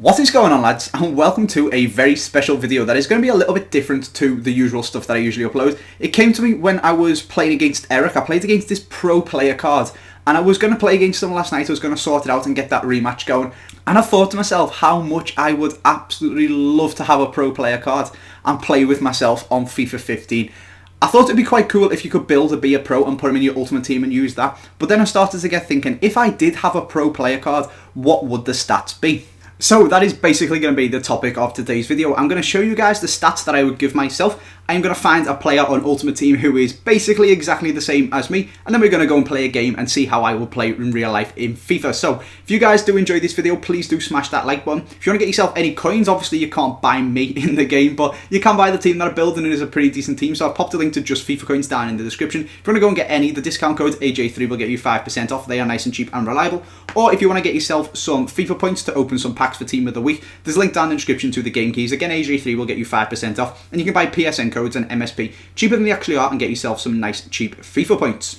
What is going on, lads, and welcome to a very special video that is going to be a little bit different to the usual stuff that I usually upload. It came to me when I was playing against Eric. I played against this pro player card and I was going to play against him last night. I was going to sort it out and get that rematch going, and I thought to myself how much I would absolutely love to have a pro player card and play with myself on FIFA 15. I thought it'd be quite cool if you could build be a pro and put him in your ultimate team and use that, but then I started to get thinking, if I did have a pro player card, what would the stats be? So that is basically going to be the topic of today's video. I'm going to show you guys the stats that I would give myself. I'm going to find a player on Ultimate Team who is basically exactly the same as me, and then we're going to go and play a game and see how I will play in real life in FIFA. So if you guys do enjoy this video, please do smash that like button. If you want to get yourself any coins, obviously you can't buy me in the game, but you can buy the team that I'm building. It is a pretty decent team, so I've popped a link to just FIFA coins down in the description. If you want to go and get any, the discount code AJ3 will get you 5% off. They are nice and cheap and reliable. Or if you want to get yourself some FIFA points to open some packs for Team of the Week, there's a link down in the description to the game keys. Again, AJ3 will get you 5% off, and you can buy PSN codes and MSP cheaper than they actually are and get yourself some nice cheap FIFA points.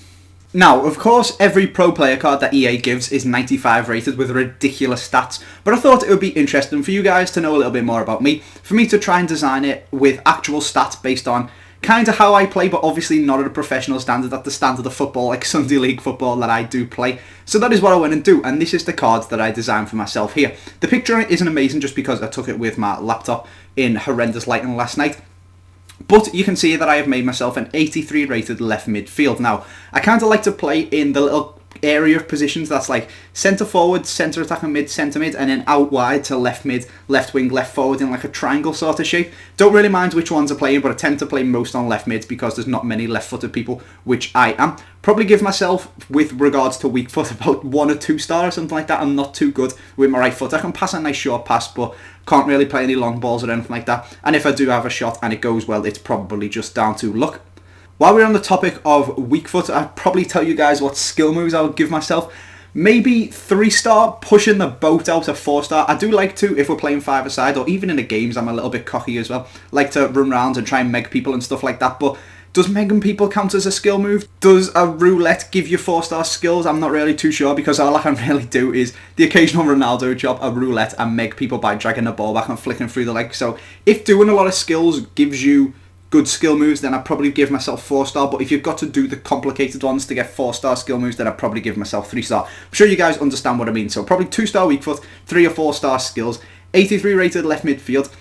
Now, of course, every pro player card that EA gives is 95 rated with ridiculous stats, but I thought it would be interesting for you guys to know a little bit more about me, for me to try and design it with actual stats based on kind of how I play, but obviously not at a professional standard, at the standard of football, like Sunday League football that I do play. So that is what I went and do, and this is the cards that I designed for myself here. The picture on it isn't amazing just because I took it with my laptop in horrendous lighting last night. But you can see that I have made myself an 83 rated left midfield. Now, I kind of like to play in the little area of positions that's like centre forward, centre attacking mid, centre mid, and then out wide to left mid, left wing, left forward in like a triangle sort of shape. Don't really mind which ones are playing, but I tend to play most on left mid because there's not many left footed people, which I am. Probably give myself, with regards to weak foot, about 1 or 2 stars or something like that. I'm not too good with my right foot. I can pass a nice short pass, but can't really play any long balls or anything like that. And if I do have a shot and it goes well, it's probably just down to luck. While we're on the topic of weak foot, I'd probably tell you guys what skill moves I would give myself. Maybe 3-star, pushing the boat out of 4-star. I do like to, if we're playing 5-a-side, or even in the games, I'm a little bit cocky as well. Like to run around and try and meg people and stuff like that, but does megging people count as a skill move? Does a roulette give you 4-star skills? I'm not really too sure, because all I can really do is the occasional Ronaldo job, a roulette, and meg people by dragging the ball back and flicking through the legs. So if doing a lot of skills gives you good skill moves, then I'd probably give myself 4-star, but if you've got to do the complicated ones to get 4-star skill moves, then I'd probably give myself 3-star. I'm sure you guys understand what I mean. So probably 2-star weak foot, 3 or 4-star skills, 83 rated left midfield.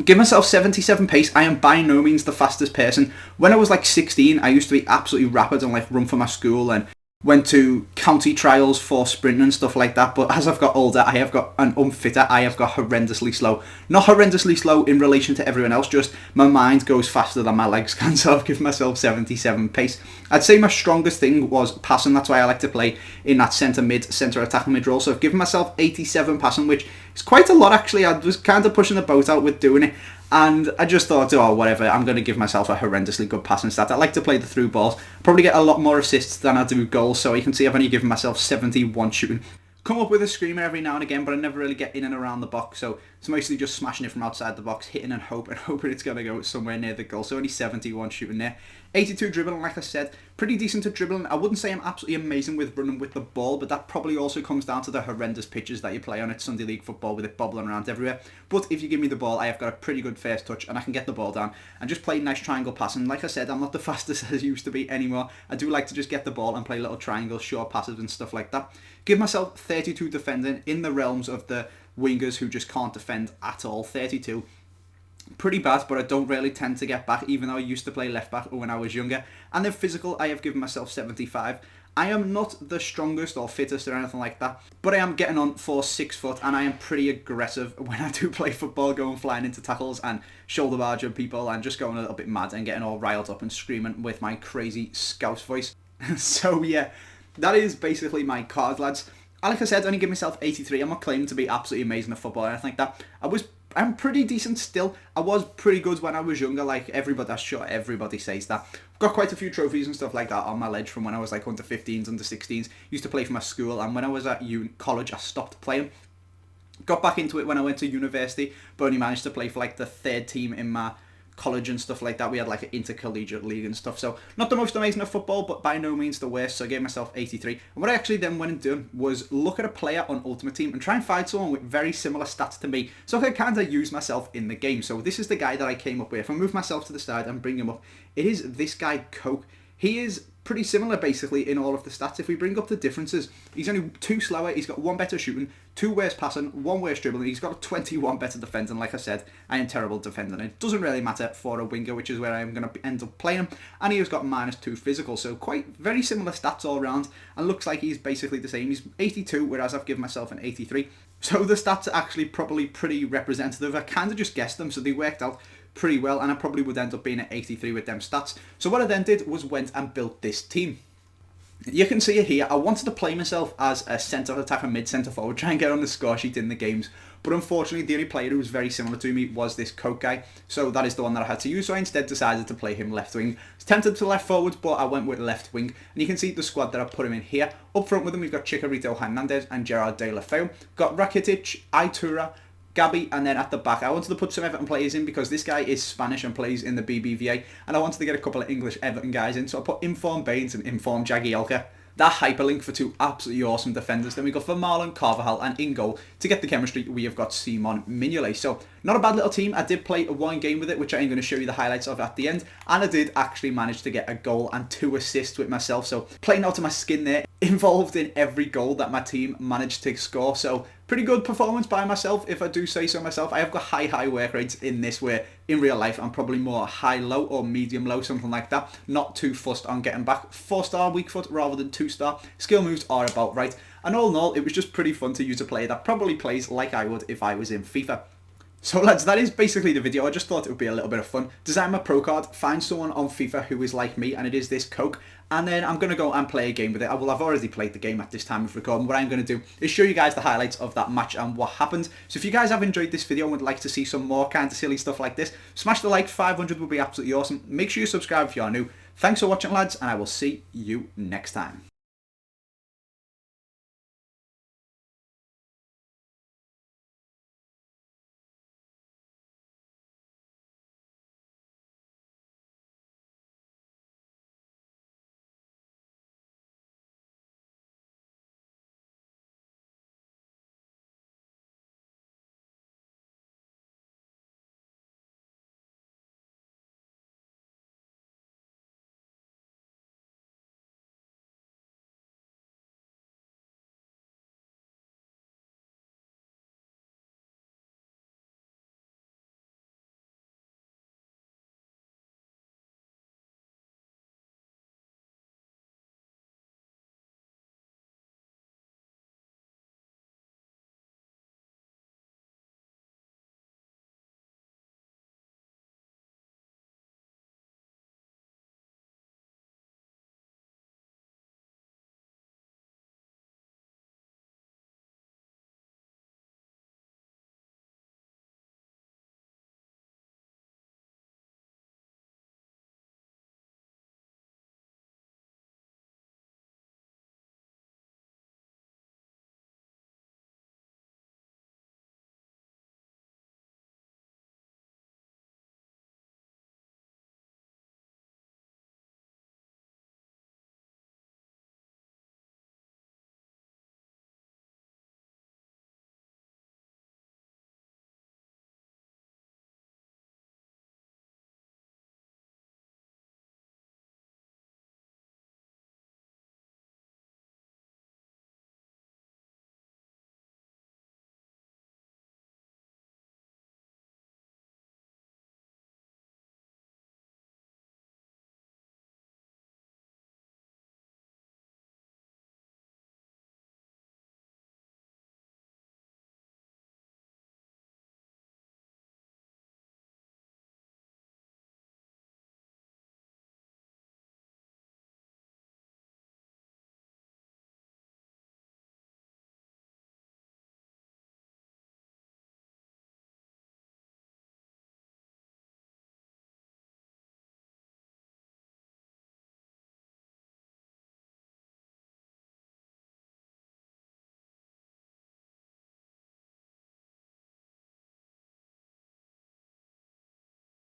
Give myself 77 pace. I am by no means the fastest person. When I was like 16, I used to be absolutely rapid and like run for my school and went to county trials for sprinting and stuff like that, but as I've got older, I have got an unfitter. I have got horrendously slow. Not horrendously slow in relation to everyone else, just my mind goes faster than my legs can, so I've given myself 77 pace. I'd say my strongest thing was passing. That's why I like to play in that centre mid, centre attacking mid role, so I've given myself 87 passing, which is quite a lot actually. I was kind of pushing the boat out with doing it, and I just thought, oh, whatever, I'm going to give myself a horrendously good passing stat. I like to play the through balls. Probably get a lot more assists than I do goals, so you can see I've only given myself 71 shooting. Come up with a screamer every now and again, but I never really get in and around the box, so it's mostly just smashing it from outside the box, hitting and hoping it's going to go somewhere near the goal. So only 71 shooting there. 82 dribbling, like I said, pretty decent at dribbling. I wouldn't say I'm absolutely amazing with running with the ball, but that probably also comes down to the horrendous pitches that you play on at Sunday League football with it bobbling around everywhere. But if you give me the ball, I have got a pretty good first touch and I can get the ball down and just play nice triangle passing. Like I said, I'm not the fastest as I used to be anymore. I do like to just get the ball and play little triangles, short passes and stuff like that. Give myself 32 defending in the realms of the wingers who just can't defend at all. 32. Pretty bad, but I don't really tend to get back, even though I used to play left back when I was younger. And then physical, I have given myself 75. I am not the strongest or fittest or anything like that, but I am getting on for 6 foot, and I am pretty aggressive when I do play football, going flying into tackles and shoulder barging people and just going a little bit mad and getting all riled up and screaming with my crazy scouse voice. So yeah, that is basically my card, lads. Like I said, I only give myself 83. I'm not claiming to be absolutely amazing at football or anything like that. I'm pretty decent still. I was pretty good when I was younger, like everybody, that's sure everybody says that. I've got quite a few trophies and stuff like that on my ledge from when I was like under 15s, under 16s. Used to play for my school, and when I was at college, I stopped playing. Got back into it when I went to university, but only managed to play for like the 3rd team in my college and stuff like that. We had like an intercollegiate league and stuff. So not the most amazing at football, but by no means the worst. So I gave myself 83. And what I actually then went and done was look at a player on Ultimate Team and try and find someone with very similar stats to me, so I could kind of use myself in the game. So this is the guy that I came up with. If I move myself to the side and bring him up, it is this guy Coke. He is pretty similar basically in all of the stats. If we bring up the differences, he's only 2 slower, he's got 1 better shooting, 2 worse passing, 1 worse dribbling, he's got a 21 better defending. Like I said, I am terrible defending. It doesn't really matter for a winger, which is where I'm going to end up playing him, and he has got -2 physical, so quite very similar stats all around, and looks like he's basically the same. He's 82, whereas I've given myself an 83. So the stats are actually probably pretty representative. I kind of just guessed them, so they worked out pretty well, and I probably would end up being at 83 with them stats. So what I then did was went and built this team. You can see it here. I wanted to play myself as a centre attacker, mid centre forward, try and get on the score sheet in the games, but unfortunately the only player who was very similar to me was this Coke guy, so that is the one that I had to use. So I instead decided to play him left wing. I was tempted to left forward, but I went with left wing, and you can see the squad that I put him in here. Up front with him we've got Chicharito Hernandez and Gerard De La Feu, got Rakitic, Iturra, Gabby, and then at the back I wanted to put some Everton players in because this guy is Spanish and plays in the BBVA, and I wanted to get a couple of English Everton guys in, so I put Inform Baines and Inform Jagielka. That hyperlink for 2 absolutely awesome defenders. Then we go for Marlon, Carvajal, and in goal. To get the chemistry, we have got Simon Mignolet. So, not a bad little team. I did play 1 game with it, which I'm going to show you the highlights of at the end. And I did actually manage to get a goal and 2 assists with myself. So, playing out of my skin there. Involved in every goal that my team managed to score. So, pretty good performance by myself, if I do say so myself. I have got high work rates in this, where in real life I'm probably more high-low or medium-low, something like that. Not too fussed on getting back. 4-star weak foot rather than 2-star. Skill moves are about right. And all in all, it was just pretty fun to use a player that probably plays like I would if I was in FIFA. So lads, that is basically the video. I just thought it would be a little bit of fun. Design my pro card, find someone on FIFA who is like me, and it is this Coke, and then I'm going to go and play a game with it. I've already played the game at this time of recording. What I'm going to do is show you guys the highlights of that match and what happened. So if you guys have enjoyed this video and would like to see some more kind of silly stuff like this, smash the like. 500 would be absolutely awesome. Make sure you subscribe if you are new. Thanks for watching lads, and I will see you next time.